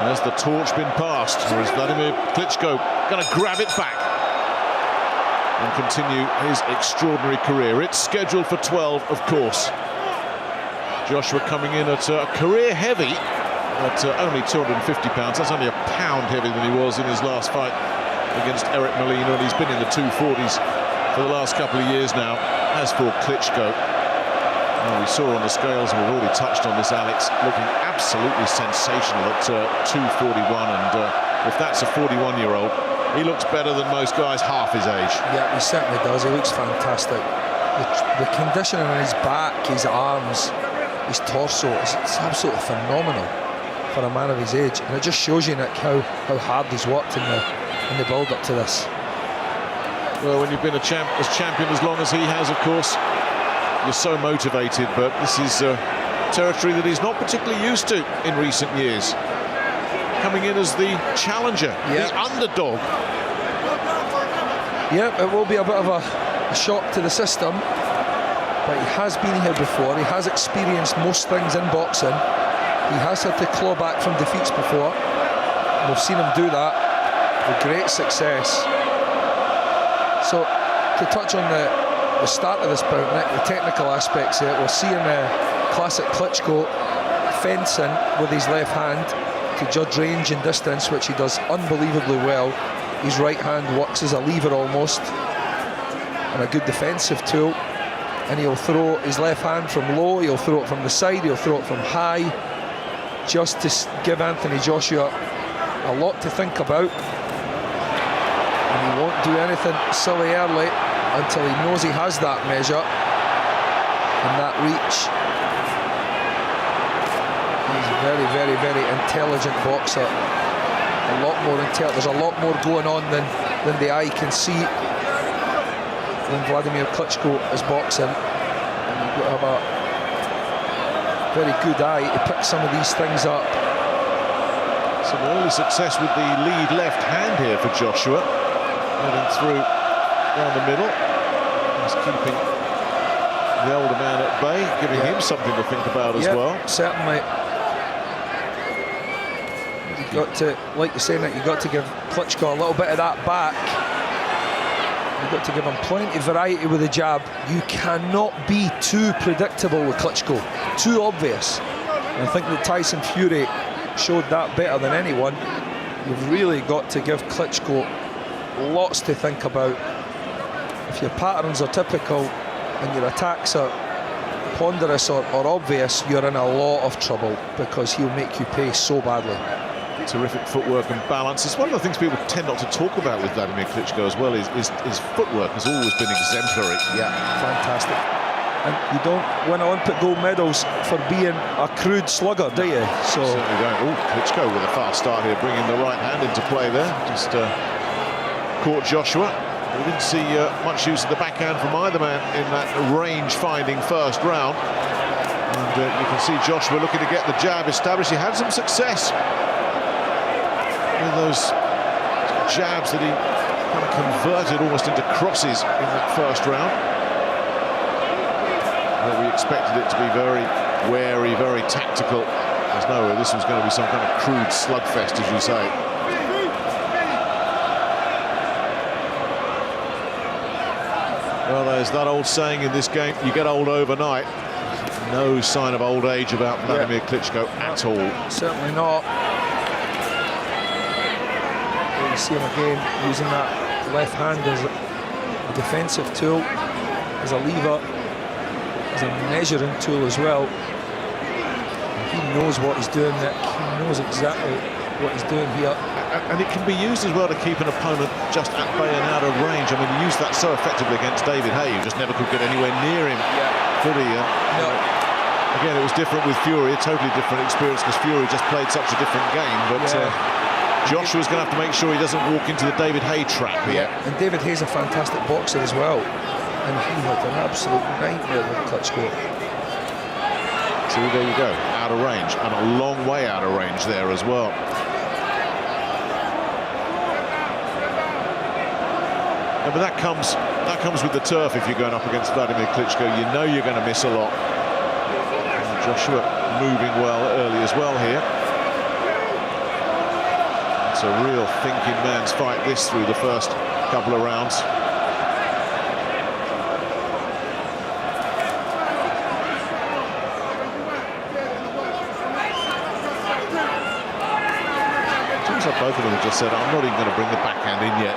Has the torch been passed, or is Wladimir Klitschko going to grab it back and continue his extraordinary career? It's scheduled for 12, of course. Joshua coming in at a career heavy at only 250 pounds. That's only a pound heavier than he was in his last fight against Eric Molina, and he's been in the 240s for the last couple of years now. As for Klitschko, well, we saw on the scales, and we've already touched on this, Alex, looking absolutely sensational at 241, and if that's a 41-year-old, he looks better than most guys half his age. Yeah, he certainly does. He looks fantastic. The conditioning on his back, his arms, his torso, it's absolutely phenomenal for a man of his age, and it just shows you, Nick, how hard he's worked in the build-up to this. Well, when you've been as champion as long as he has, of course, you're so motivated, but this is territory that he's not particularly used to in recent years. Coming in as the challenger, the underdog. Yeah, it will be a bit of a shock to the system, but he has been here before. He has experienced most things in boxing. He has had to claw back from defeats before. We've seen him do that with great success. So, to touch on the start of this bout, Nick, the technical aspects here, we're seeing classic Klitschko fencing with his left hand to judge range and distance, which he does unbelievably well. His right hand works as a lever almost, and a good defensive tool. And he'll throw his left hand from low, he'll throw it from the side, he'll throw it from high, just to give Anthony Joshua a lot to think about. And he won't do anything silly early until he knows he has that measure and that reach. He's a very, very, very intelligent boxer. A lot more there's a lot more going on than the eye can see when Wladimir Klitschko is boxing. And you've got to have a very good eye to pick some of these things up. Some early success with the lead left hand here for Joshua. Heading through down the middle. He's keeping the older man at bay, giving him something to think about as well. Certainly. You've got to, like you're saying, that you've got to give Klitschko a little bit of that back. You've got to give him plenty of variety with the jab. You cannot be too predictable with Klitschko, too obvious. And I think that Tyson Fury showed that better than anyone. You've really got to give Klitschko lots to think about. If your patterns are typical and your attacks are ponderous or obvious, you're in a lot of trouble, because he'll make you pay so badly. Terrific footwork and balance. It's one of the things people tend not to talk about with Wladimir Klitschko as well. His footwork has always been exemplary. Yeah, fantastic. And you don't win Olympic gold medals for being a crude slugger, do you? So certainly don't. Oh, Klitschko with a fast start here, bringing the right hand into play there. Just caught Joshua. We didn't see much use of the backhand from either man in that range-finding first round. And you can see Joshua looking to get the jab established. He had some success with those jabs that he kind of converted almost into crosses in that first round. But we expected it to be very wary, very tactical. There's no way this was going to be some kind of crude slugfest, as you say. Well, there's that old saying in this game, you get old overnight. No sign of old age about Wladimir Klitschko at all. Certainly not. You see him again using that left hand as a defensive tool, as a lever, as a measuring tool as well. He knows what he's doing, Nick. He knows exactly what he's doing here. And it can be used as well to keep an opponent just at bay and out of range. I mean, he used that so effectively against David Haye, who just never could get anywhere near him. Fully. No. Again, it was different with Fury, a totally different experience, because Fury just played such a different game. But Joshua's going to have to make sure he doesn't walk into the David Haye trap here. And David Haye's a fantastic boxer as well. And he had an absolute nightmare with Klitschko. So there you go, out of range, and a long way out of range there as well. But that comes with the turf. If you're going up against Wladimir Klitschko, you know you're going to miss a lot. And Joshua moving well early as well here. It's a real thinking man's fight this through the first couple of rounds. Seems like both of them have just said, I'm not even going to bring the backhand in yet.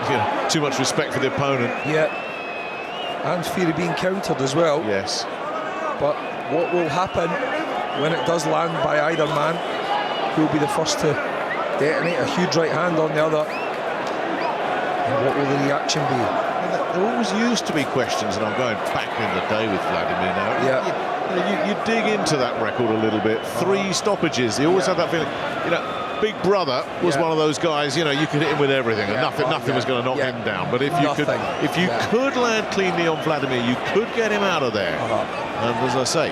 You know, too much respect for the opponent. Yeah, and fear of being countered as well. Yes. But what will happen when it does land by either man? Who will be the first to detonate a huge right hand on the other? And what will the reaction be? There always used to be questions, and I'm going back in the day with Wladimir now. Yeah. You dig into that record a little bit. 3 stoppages. You always had that feeling. You know, Big Brother was one of those guys. You know, you could hit him with everything, and nothing was going to knock him down. But if you could land cleanly on Wladimir, you could get him out of there. And as I say,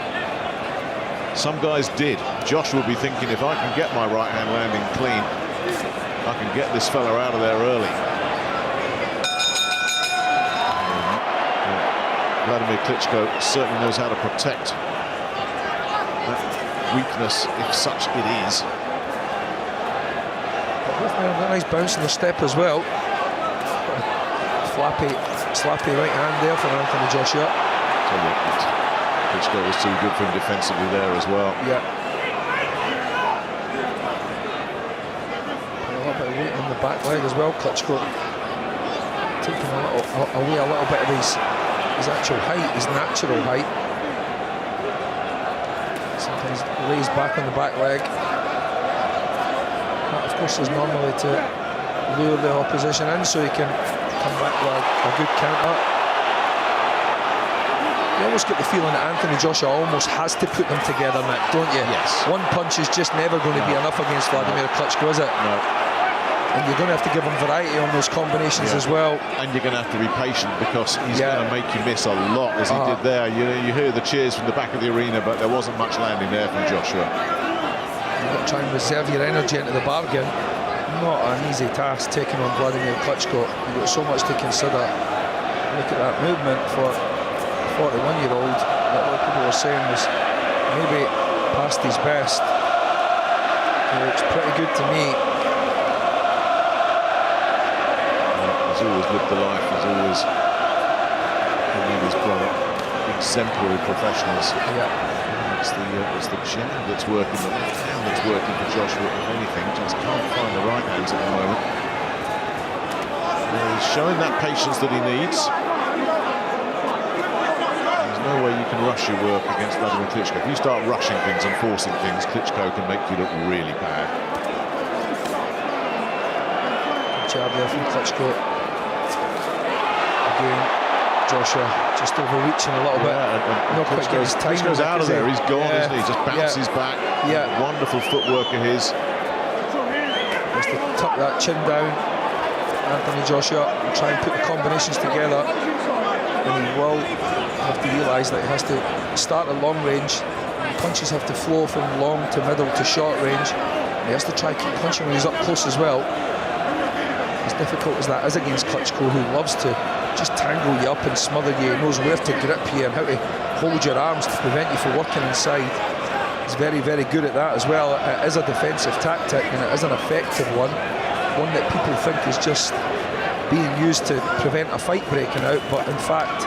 some guys did. Josh will be thinking, if I can get my right hand landing clean, I can get this fella out of there early. Wladimir Klitschko certainly knows how to protect that weakness, if such it is. A nice bounce in the step as well. Slappy right hand there for Anthony Joshua. Klitschko was too good for him defensively there as well. Yeah. A little bit of weight on the back leg as well. Klitschko taking away a little bit of his actual height, his natural height. Sometimes lays back on the back leg. That, of course, is normally to lure the opposition in so he can come back with a good counter. You almost get the feeling that Anthony Joshua almost has to put them together, Nick, don't you? Yes. One punch is just never going to be enough against Wladimir Klitschko, is it? No. And you're going to have to give him variety on those combinations as well. And you're going to have to be patient, because he's going to make you miss a lot, as he did there. You hear the cheers from the back of the arena, but there wasn't much landing there from Joshua. You've got to try and reserve your energy into the bargain. Not an easy task taking on Wladimir Klitschko. You've got so much to consider. Look at that movement for a 41-year-old that a lot of people were saying was maybe past his best. It looks pretty good to me. He's always lived the life. He's always been with his brother. Exemplary professionals. Yeah. It's the jab that's working, the left hand that's working for Joshua, if anything. Just can't find the right hands at the moment. He's showing that patience that he needs. There's no way you can rush your work against Wladimir Klitschko. If you start rushing things and forcing things, Klitschko can make you look really bad. Good jab there from Klitschko. Again, Joshua just overreaching a little bit. Not quite getting his time. Klitschko's out of there. He's gone, isn't he? Just bounces back. Wonderful footwork of his. Has to tuck that chin down, Anthony Joshua, and try and put the combinations together. And he will have to realise that he has to start at long range. Punches have to flow from long to middle to short range. And he has to try and keep punching when he's up close as well. As difficult as that is against Klitschko, who loves to just tangle you up and smother you. He knows where to grip you and how to hold your arms to prevent you from working inside. He's very, very good at that as well. It is a defensive tactic, and it is an effective one. One that people think is just being used to prevent a fight breaking out, but in fact,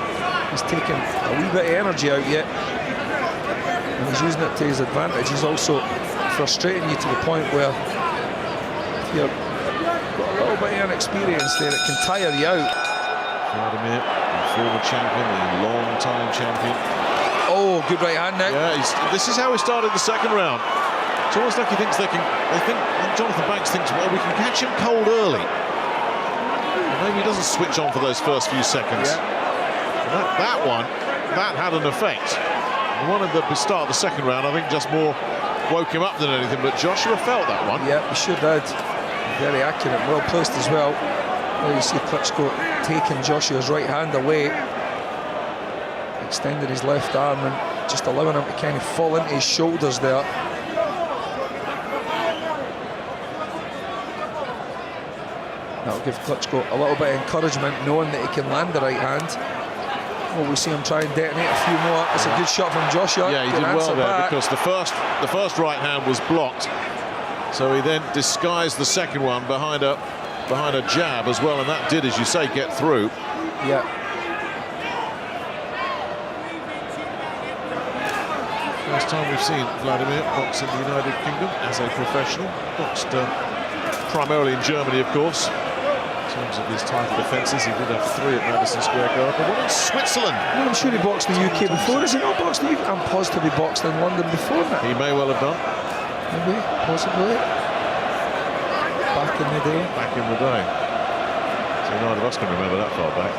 he's taking a wee bit of energy out yet, and he's using it to his advantage. He's also frustrating you to the point where if you've got a little bit of inexperience there, it can tire you out. Wladimir, the former champion, the long-time champion. Oh, good right hand now. Yeah, this is how he started the second round. It's almost like he thinks they think Jonathan Banks thinks, well, we can catch him cold early. Maybe he doesn't switch on for those first few seconds. That had an effect. The one at the start of the second round, I think, just more woke him up than anything, but Joshua felt that one. Yeah, he sure did. Very accurate, well placed as well. There you see Klitschko taking Joshua's right hand away, extending his left arm and just allowing him to kind of fall into his shoulders there. That'll give Klitschko a little bit of encouragement, knowing that he can land the right hand. Well, we see him try and detonate a few more. It's a good shot from Joshua. Yeah, he did well there, because the first right hand was blocked. So he then disguised the second one behind a jab as well, and that did, as you say, get through. Yeah. First time we've seen Wladimir box in the United Kingdom as a professional. Boxed primarily in Germany, of course. In terms of his title defences, he did have 3 at Madison Square Garden, but 1 in Switzerland. No, I'm sure he boxed in the UK before. Has he not boxed in the UK? I'm positive he boxed in London before that. He may well have done. Maybe, possibly. Back in the day. Back in the day. So neither of us can remember that far back.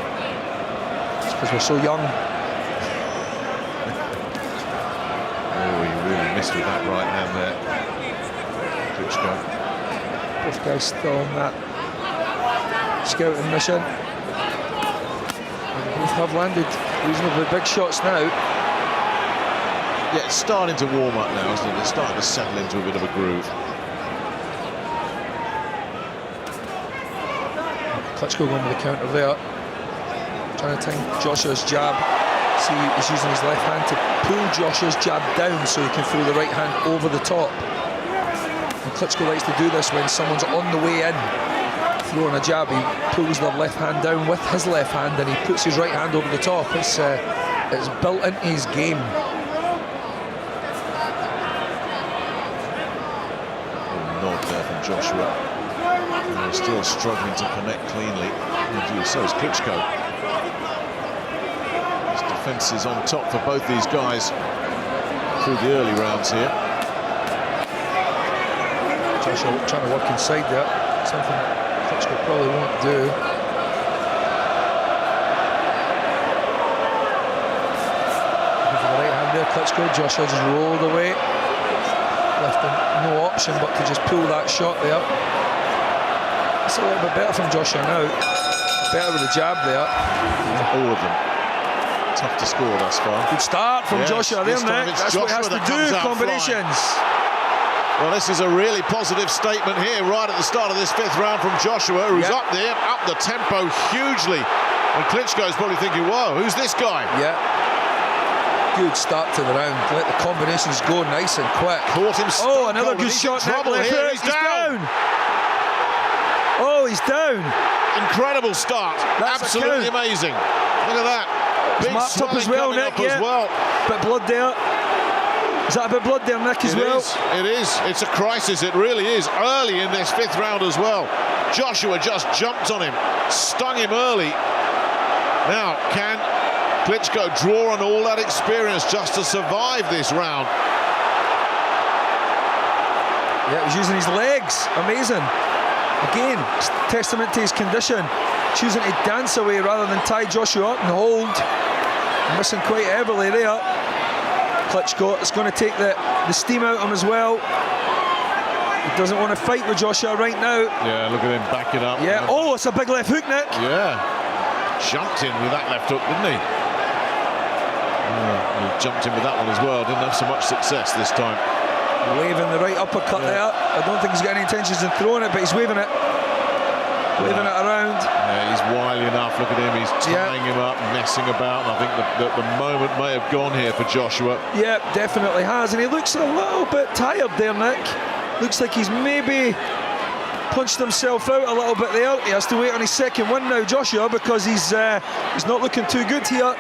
It's because we're so young. Oh, he really missed with that right hand there. Klitschko. Both guys still on that scouting mission. And both have landed reasonably big shots now. Yeah, it's starting to warm up now, isn't it? It's starting to settle into a bit of a groove. Klitschko going with the counter there. Trying to time Joshua's jab. See, he's using his left hand to pull Joshua's jab down so he can throw the right hand over the top. And Klitschko likes to do this when someone's on the way in, throwing a jab. He pulls their left hand down with his left hand and he puts his right hand over the top. It's built into his game. Nod there from Joshua. And still struggling to connect cleanly. And so is Klitschko. His defence is on top for both these guys through the early rounds here. Joshua trying to work inside there, something Klitschko probably won't do. Looking for the right hand there, Klitschko. Joshua just rolled away. Left him no option but to just pull that shot there. It's a little bit better from Joshua now. Better with the jab there. All of them. Tough to score thus far. Good start from Joshua there, Nick. That's what he has to do, combinations. Well, this is a really positive statement here right at the start of this 5th round from Joshua, who's up there, up the tempo hugely. And Klitschko's probably thinking, whoa, who's this guy? Yeah. Good start to the round. Let the combinations go nice and quick. Caught him. Oh, another good shot. Trouble here. He's down. Oh, he's down. Incredible start. That's absolutely amazing. Look at that. Big marked up as well, Nick. As well. Bit blood there. Is that a bit blood there, Nick, as well? It is. It's a crisis. It really is. Early in this 5th round as well. Joshua just jumped on him, stung him early. Now, can Klitschko draw on all that experience just to survive this round? Yeah, he's using his legs. Amazing. Again, testament to his condition. Choosing to dance away rather than tie Joshua up and hold. Missing quite heavily there. Klitschko, it's going to take the steam out of him as well. He doesn't want to fight with Joshua right now. Yeah, look at him backing up. Yeah, oh, it's a big left hook, Nick. Yeah, jumped in with that left hook, didn't he? He jumped in with that one as well. Didn't have so much success this time. Waving the right uppercut there. I don't think he's got any intentions in throwing it, but he's waving it. Waving it around. Yeah, he's wily enough. Look at him. He's tying him up, messing about. And I think the moment may have gone here for Joshua. Yeah, definitely has. And he looks a little bit tired there, Nick. Looks like he's maybe punched himself out a little bit there. He has to wait on his second win now, Joshua, because he's not looking too good here.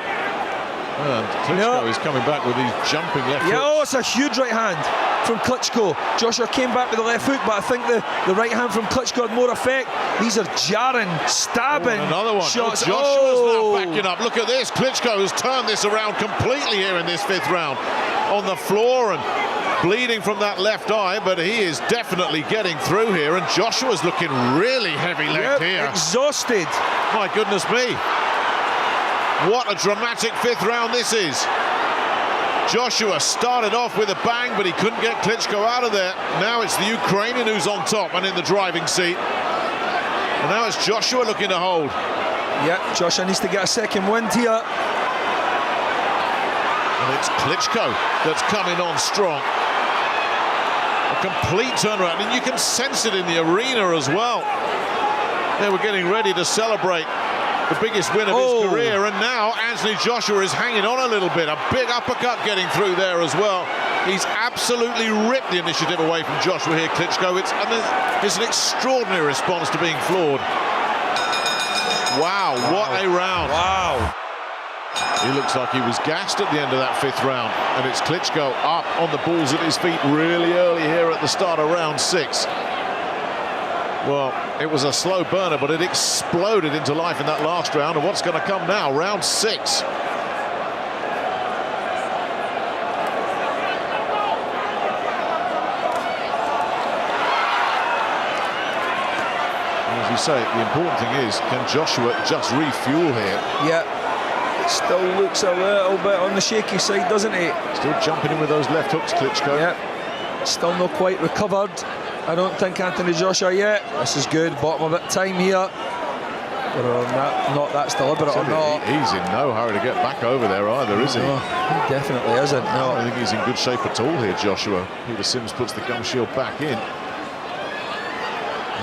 And Klitschko is coming back with these jumping left hooks. Oh, it's a huge right hand from Klitschko. Joshua came back with the left hook, but I think the right hand from Klitschko had more effect. These are jarring, stabbing another one. shots. Joshua's now backing up. Look at this. Klitschko has turned this around completely here in this 5th round. On the floor and bleeding from that left eye, but he is definitely getting through here. And Joshua's looking really heavy-legged here. Exhausted. My goodness me. What a dramatic 5th round this is. Joshua started off with a bang, but he couldn't get Klitschko out of there. Now it's the Ukrainian who's on top and in the driving seat. And now it's Joshua looking to hold. Yeah, Joshua needs to get a second win here. And it's Klitschko that's coming on strong. A complete turnaround, and you can sense it in the arena as well. They were getting ready to celebrate the biggest win of his career, and now Anthony Joshua is hanging on a little bit. A big uppercut getting through there as well. He's absolutely ripped the initiative away from Joshua here, Klitschko. It's an extraordinary response to being floored. Wow, what a round. Wow. He looks like he was gassed at the end of that 5th round, and it's Klitschko up on the balls at his feet really early here at the start of round 6. Well, it was a slow burner, but it exploded into life in that last round. And what's going to come now? Round 6. As you say, the important thing is, can Joshua just refuel here? Yeah. Still looks a little bit on the shaky side, doesn't he? Still jumping in with those left hooks, Klitschko. Yeah. Still not quite recovered. I don't think Anthony Joshua yet. This is good. Bottom of it time here. Whether or not that's deliberate or not. He's in no hurry to get back over there either, is he? No, he definitely isn't. No. I think he's in good shape at all here, Joshua. Peter Sims puts the gum shield back in.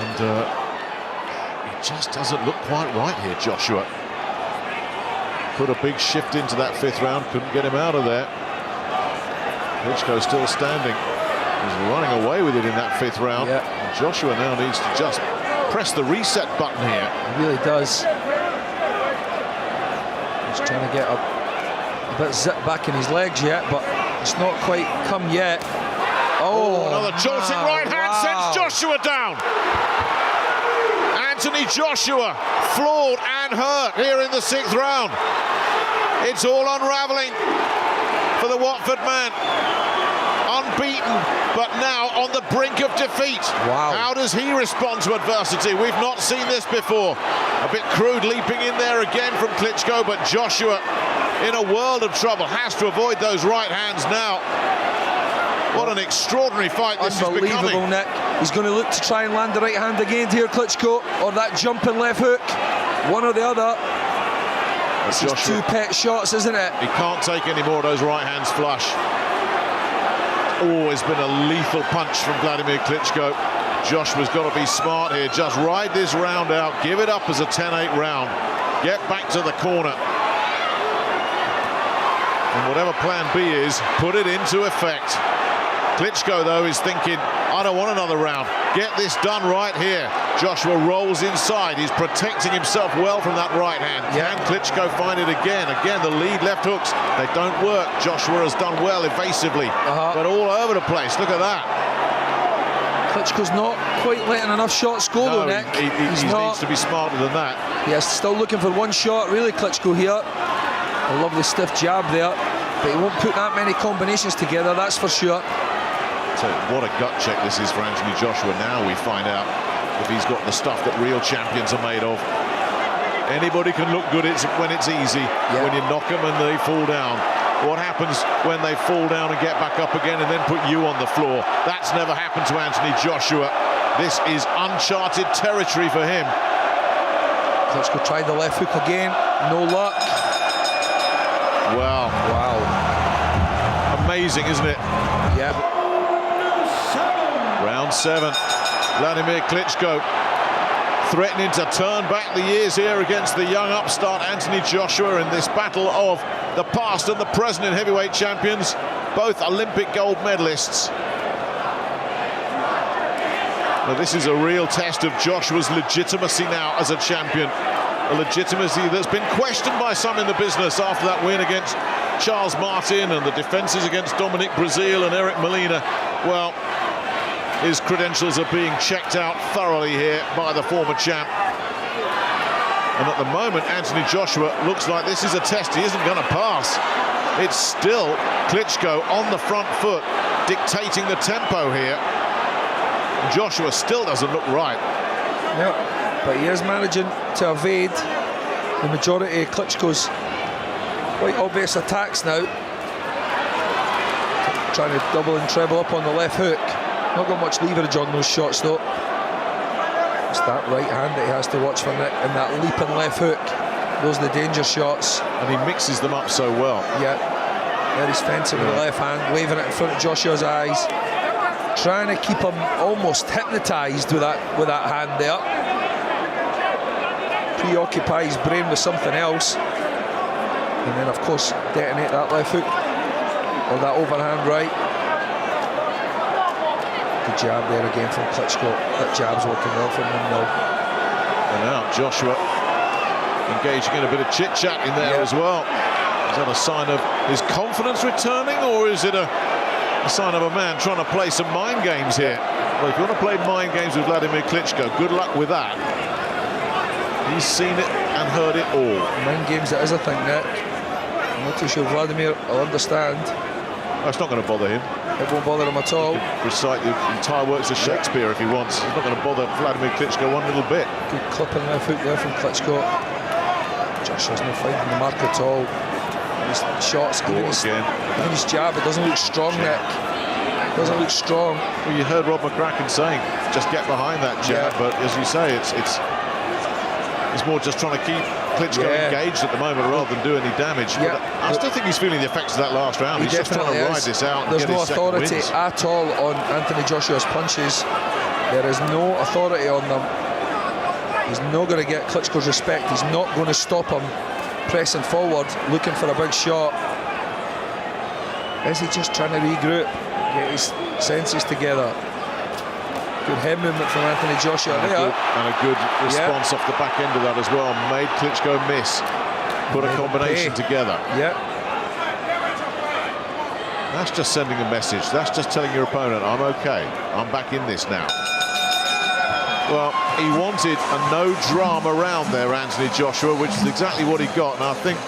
And he just doesn't look quite right here, Joshua. Put a big shift into that 5th round, couldn't get him out of there. Klitschko still standing. He's running away with it in that 5th round. Yeah. And Joshua now needs to just press the reset button here. He really does. He's trying to get a bit zip back in his legs yet, but it's not quite come yet. Oh, another jolting right hand sends Joshua down. Anthony Joshua floored and hurt here in the 6th round. It's all unraveling for the Watford man. Unbeaten, but now on the brink of defeat. Wow. How does he respond to adversity? We've not seen this before. A bit crude leaping in there again from Klitschko, but Joshua in a world of trouble, has to avoid those right hands now. What an extraordinary fight this is becoming. Unbelievable, Nick. He's going to look to try and land the right hand again here, Klitschko, or that jumping left hook. One or the other. This is 2 pet shots, isn't it? He can't take any more of those right hands flush. Always been a lethal punch from Wladimir Klitschko. Joshua's got to be smart here. Just ride this round out. Give it up as a 10-8 round. Get back to the corner. And whatever plan B is, put it into effect. Klitschko, though, is thinking, I don't want another round. Get this done right here. Joshua rolls inside. He's protecting himself well from that right hand. Yeah. Can Klitschko find it again? Again, the lead left hooks, they don't work. Joshua has done well evasively, but all over the place. Look at that. Klitschko's not quite letting enough shots go, though, Nick. He needs to be smarter than that. Yes, still looking for one shot, really, Klitschko here. A lovely stiff jab there, but he won't put that many combinations together, that's for sure. So what a gut check this is for Anthony Joshua. Now we find out if he's got the stuff that real champions are made of. Anybody can look good when it's easy, when you knock them and they fall down. What happens when they fall down and get back up again and then put you on the floor? That's never happened to Anthony Joshua. This is uncharted territory for him. Klitschko tried the left hook again, no luck. Wow. Amazing, isn't it? Yeah. Round 7. Wladimir Klitschko threatening to turn back the years here against the young upstart Anthony Joshua in this battle of the past and the present in heavyweight champions, both Olympic gold medalists. Now this is a real test of Joshua's legitimacy now as a champion. A legitimacy that's been questioned by some in the business after that win against Charles Martin and the defences against Dominic Brazil and Eric Molina. Well, his credentials are being checked out thoroughly here by the former champ. And at the moment, Anthony Joshua looks like this is a test he isn't going to pass. It's still Klitschko on the front foot, dictating the tempo here. Joshua still doesn't look right. Yeah, but he is managing to evade the majority of Klitschko's quite obvious attacks now. Trying to double and treble up on the left hook. Not got much leverage on those shots, though. It's that right hand that he has to watch for, Nick, and that leaping left hook. Those are the danger shots. And he mixes them up so well. Yeah. There he's fencing with the left hand, waving it in front of Joshua's eyes. Trying to keep him almost hypnotised with that hand there. Preoccupy his brain with something else. And then, of course, detonate that left hook. Or that overhand right. Good jab there again from Klitschko. That jab's working well for him now. And now Joshua engaging in a bit of chit-chat in there as well. Is that a sign of his confidence returning, or is it a sign of a man trying to play some mind games here? Well, if you want to play mind games with Wladimir Klitschko, good luck with that. He's seen it and heard it all. Mind games, that is a thing, Nick. I'm not too sure Wladimir will understand. That's not going to bother him. It won't bother him at all. He can recite the entire works of Shakespeare if he wants. He's not going to bother Wladimir Klitschko one little bit. Good clip in the foot there from Klitschko. Joshua's not finding the mark at all. His shots, even his jab, it doesn't look strong, Nick. It doesn't look strong. Well, you heard Rob McCracken saying, just get behind that jab, but as you say, it's more just trying to keep Klitschko engaged at the moment rather than do any damage. But I still think he's feeling the effects of that last round. He's just trying to ride this out. There's and get no his second authority wins. at all on Anthony Joshua's punches. There is no authority on them. He's not going to get Klitschko's respect. He's not going to stop him pressing forward, looking for a big shot. Is he just trying to regroup, get his senses together? Good head movement from Anthony Joshua there. And a good response off the back end of that as well. Made Klitschko miss. Put a combination together. Yeah. That's just sending a message. That's just telling your opponent, I'm okay. I'm back in this now. Well, he wanted a no drama round there, Anthony Joshua, which is exactly what he got. And I think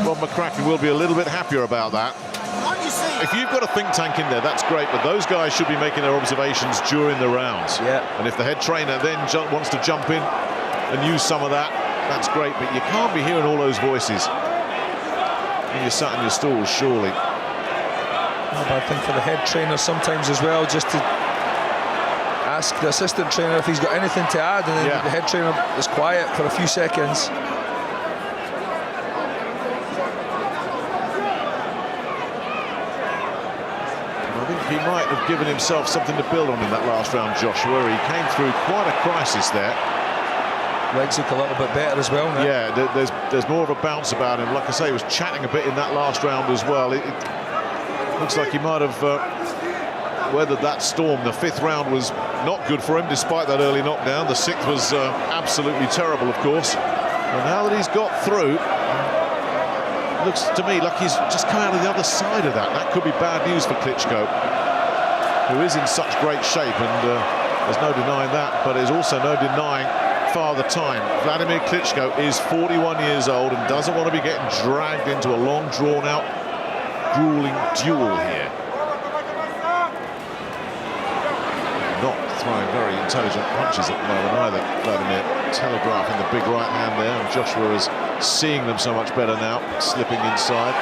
Rob McCracken will be a little bit happier about that. If you've got a think tank in there, that's great, but those guys should be making their observations during the rounds. Yeah. And if the head trainer then wants to jump in and use some of that, that's great, but you can't be hearing all those voices when you're sat in your stalls, surely. Not a bad thing for the head trainer sometimes as well, just to ask the assistant trainer if he's got anything to add, and then the head trainer is quiet for a few seconds. He might have given himself something to build on in that last round, Joshua. He came through quite a crisis there. Legs look a little bit better as well now. Yeah, there's more of a bounce about him. Like I say, he was chatting a bit in that last round as well. It looks like he might have weathered that storm. The fifth round was not good for him, despite that early knockdown. The sixth was absolutely terrible, of course. And now that he's got through, it looks to me like he's just come out of the other side of that. That could be bad news for Klitschko, who is in such great shape, and there's no denying that, but there's also no denying Father Time. Wladimir Klitschko is 41 years old and doesn't want to be getting dragged into a long, drawn-out, grueling duel here. Not throwing very intelligent punches at the moment either, Wladimir. Telegraphing the big right hand there, and Joshua is seeing them so much better now, slipping inside.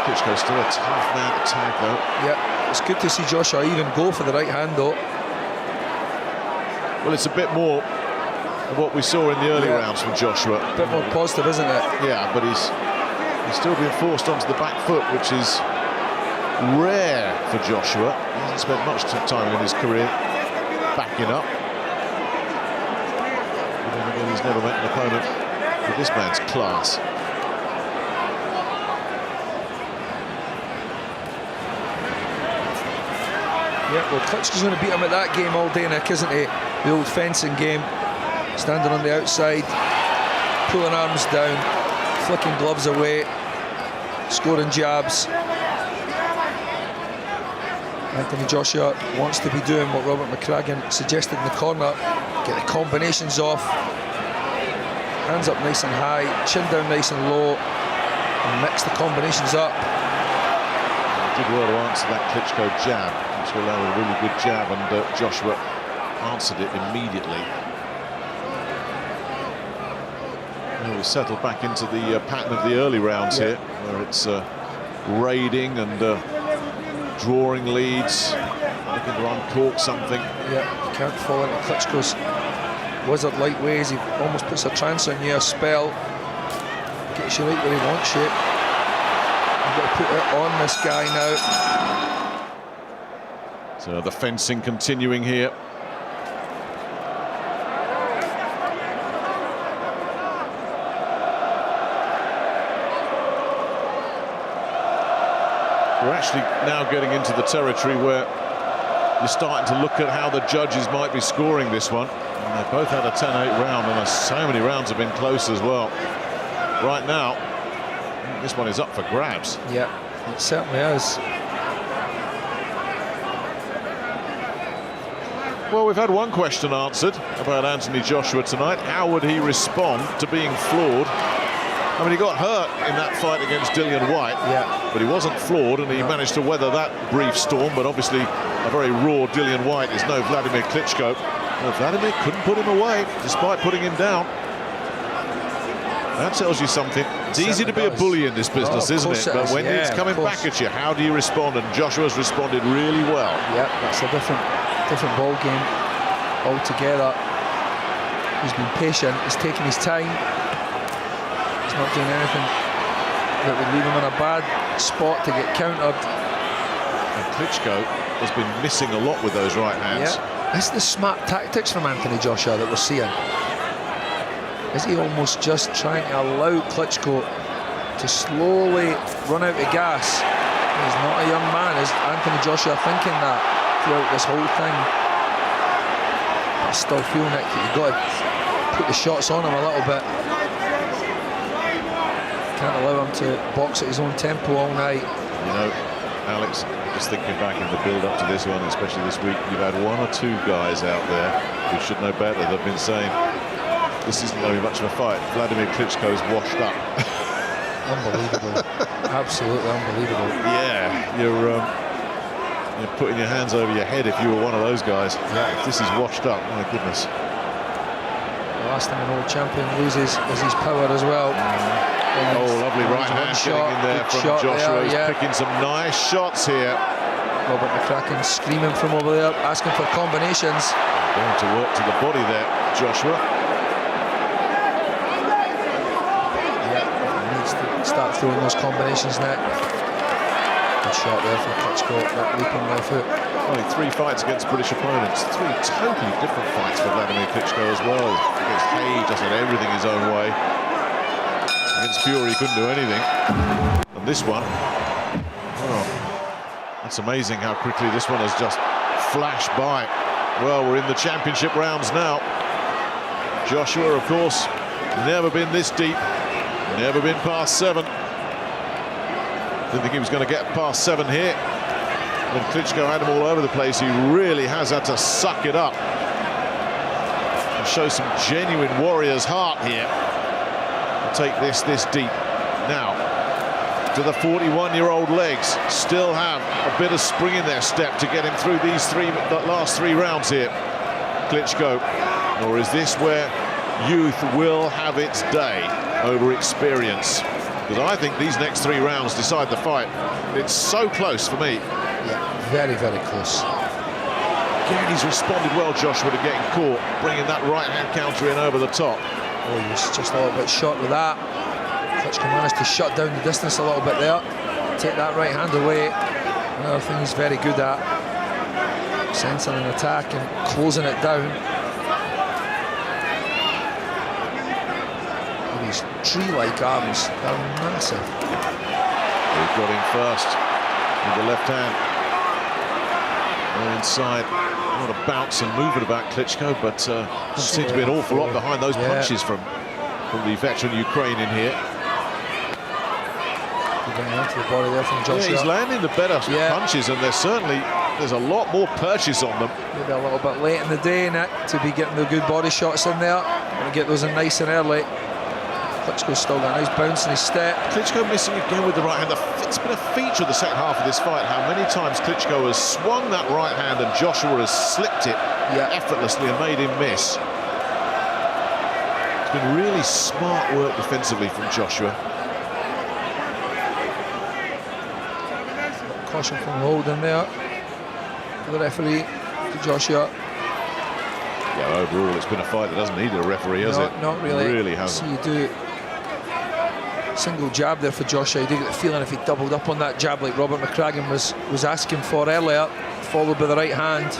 Klitschko's still a tough man to tag, though. Yeah, it's good to see Joshua even go for the right hand, though. Well, it's a bit more of what we saw in the early rounds from Joshua. A bit more positive, isn't it? Yeah, but he's still being forced onto the back foot, which is rare for Joshua. He hasn't spent much time in his career backing up. But then again, he's never met an opponent with this man's class. Yeah, well, Klitschko's going to beat him at that game all day, Nick, isn't he? The old fencing game. Standing on the outside, pulling arms down, flicking gloves away, scoring jabs. Anthony Joshua wants to be doing what Robert McCracken suggested in the corner. Get the combinations off. Hands up nice and high, chin down nice and low, and mix the combinations up. He did well to answer that Klitschko jab, which allowed a really good jab, and Joshua answered it immediately. Well, we settled back into the pattern of the early rounds here, where it's raiding and drawing leads, looking to uncork something. Yeah, you can't fall into Klitschko's wizard-like ways. He almost puts a trance on you, a spell, gets you right where he wants you. You've got to put it on this guy now. So the fencing continuing here. We're actually now getting into the territory where you're starting to look at how the judges might be scoring this one. And they both had a 10-8 round, and so many rounds have been close as well. Right now, this one is up for grabs. Yeah, it certainly is. Well, we've had one question answered about Anthony Joshua tonight. How would he respond to being floored? I mean, he got hurt in that fight against Dillian Whyte, but he wasn't floored, and he managed to weather that brief storm. But obviously, a very raw Dillian Whyte is no Wladimir Klitschko. Well, Wladimir couldn't put him away, despite putting him down. That tells you something. It's easy to be a bully in this business, isn't it? But when he's coming back at you, how do you respond? And Joshua's responded really well. Yeah, that's a different ball game altogether. He's been patient. He's taking his time. He's not doing anything that would leave him in a bad spot to get countered. And Klitschko has been missing a lot with those right hands. Yeah. It's the smart tactics from Anthony Joshua that we're seeing. Is he almost just trying to allow Klitschko to slowly run out of gas? He's not a young man. Is Anthony Joshua thinking that throughout this whole thing? But still feeling like you've got to put the shots on him a little bit. Can't allow him to box at his own tempo all night. You know, Alex, just thinking back in the build-up to this one, especially this week, you've had one or two guys out there who should know better that have been saying, this isn't going to be much of a fight. Wladimir Klitschko's washed up. Unbelievable. Absolutely unbelievable. Yeah, you're putting your hands over your head if you were one of those guys. Yeah. If this is washed up, my goodness. The last time an old champion loses is his power as well. Oh, lovely right hand getting in there from Joshua. He's picking some nice shots here. Robert McCracken screaming from over there, asking for combinations. Going to work to the body there, Joshua. Start throwing those combinations now. Good shot there from Klitschko, that leaping left hook. Only 3 fights against British opponents. 3 totally different fights for Wladimir Klitschko as well. Against Hay, just had everything his own way. Against Fury, he couldn't do anything. And this one, oh, that's amazing how quickly this one has just flashed by. Well, we're in the championship rounds now. Joshua, of course, never been this deep. Never been past 7. Didn't think he was going to get past 7 here. When Klitschko had him all over the place, he really has had to suck it up and show some genuine warrior's heart here. I'll take this deep. Now, do the 41-year-old legs still have a bit of spring in their step to get him through the last 3 rounds here, Klitschko? Or is this where youth will have its day over experience? Because I think these next 3 rounds decide the fight. It's so close for me. Yeah, very, very close. Again, he's responded well, Joshua, to getting caught, bringing that right-hand counter in over the top. Oh, he was just a little bit short with that. Klitschko managed to shut down the distance a little bit there. Take that right hand away. Another thing he's very good at. Sensing an attack and closing it down. These tree-like arms, they're massive. He got in first with the left hand. Inside, a lot of bounce and movement about Klitschko, but doesn't seem to be an awful lot behind those punches from the veteran Ukrainian here. Going into the body there from Joshua. Yeah, he's landing the better punches, and there's a lot more purchase on them. Maybe a little bit late in the day, Nick, to be getting the good body shots in there. Want to get those in nice and early. Klitschko's still got a nice bounce in his step. Klitschko missing again with the right hand. It's been a feature of the second half of this fight, how many times Klitschko has swung that right hand and Joshua has slipped it effortlessly and made him miss. It's been really smart work defensively from Joshua. Caution from Holden there. The referee to Joshua. Yeah, overall, it's been a fight that doesn't need a referee, has it? Not really. It really hasn't. So you do single jab there for Joshua. You do get the feeling if he doubled up on that jab like Robert McCracken was asking for earlier, followed by the right hand,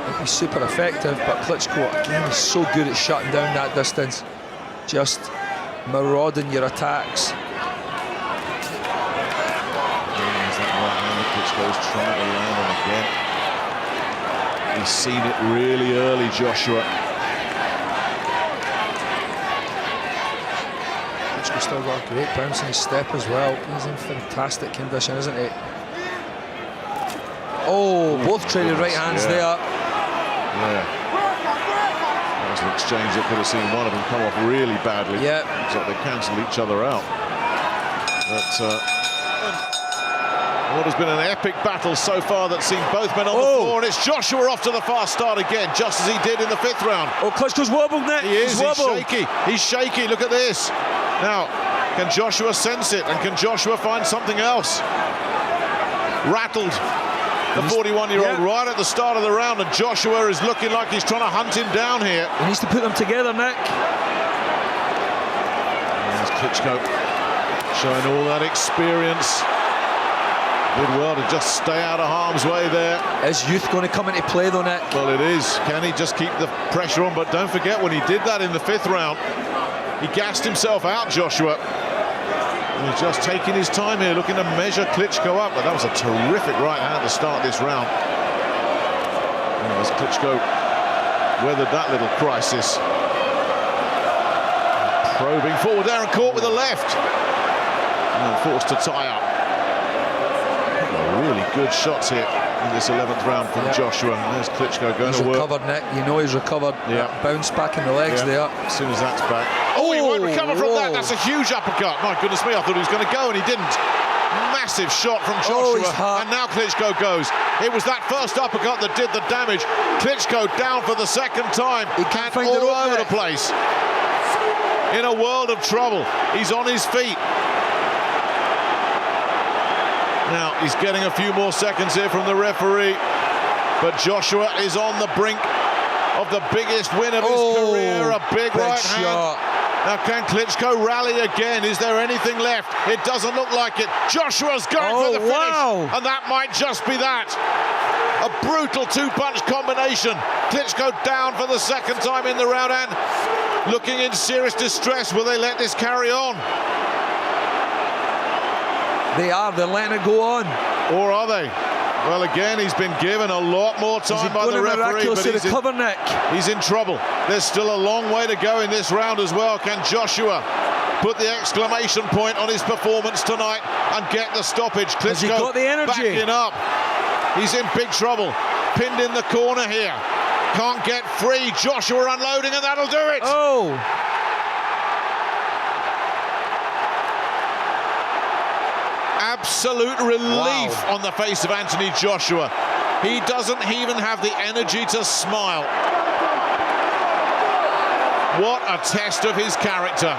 it'd be super effective. But Klitschko, again, is so good at shutting down that distance, just marauding your attacks. There's that right hand that Klitschko's trying to land on again. He's seen it really early, Joshua. Klitschko's still got a great bounce in his step as well. He's in fantastic condition, isn't he? Oh, both traded right hands there. Yeah. That was an exchange that could have seen one of them come off really badly. Yeah. Looks like they cancelled each other out. But what has been an epic battle so far that's seen both men on the floor, and it's Joshua off to the fast start again, just as he did in the 5th round. Oh, Klitschko's wobbled, Nick. He is, he's shaky. He's shaky, look at this. Now, can Joshua sense it, and can Joshua find something else? Rattled, the 41-year-old, right at the start of the round, and Joshua is looking like he's trying to hunt him down here. He needs to put them together, Nick. There's Klitschko showing all that experience. Did well to just stay out of harm's way there. Is youth going to come into play though, Nick? Well, it is. Can he just keep the pressure on? But don't forget, when he did that in the 5th round, he gassed himself out, Joshua. And he's just taking his time here, looking to measure Klitschko up. But that was a terrific right hand to start this round. And as Klitschko weathered that little crisis. Probing forward there and caught with the left. And forced to tie up. Really good shots here in this 11th round from Joshua. And there's Klitschko going to work. He's recovered, Nick. You know he's recovered. Bounce back in the legs there. As soon as that's back. Oh, he won't recover from that. That's a huge uppercut. My goodness me, I thought he was going to go, and he didn't. Massive shot from Joshua. And now Klitschko goes. It was that first uppercut that did the damage. Klitschko down for the 2nd time. He can't find all over the place. In a world of trouble. He's on his feet. Now, he's getting a few more seconds here from the referee, but Joshua is on the brink of the biggest win of his career, a big right hand. Now, can Klitschko rally again? Is there anything left? It doesn't look like it. Joshua's going for the finish, and that might just be that. A brutal 2-punch combination. Klitschko down for the 2nd time in the round and looking in serious distress. Will they let this carry on? They're letting it go on. Or are they? Well, again, he's been given a lot more time by the referee, but he's in trouble. There's still a long way to go in this round as well. Can Joshua put the exclamation point on his performance tonight and get the stoppage? Klitschko got the energy. Backing up. He's in big trouble. Pinned in the corner here. Can't get free. Joshua unloading, and that'll do it. Oh. Absolute relief on the face of Anthony Joshua. He doesn't even have the energy to smile. What a test of his character.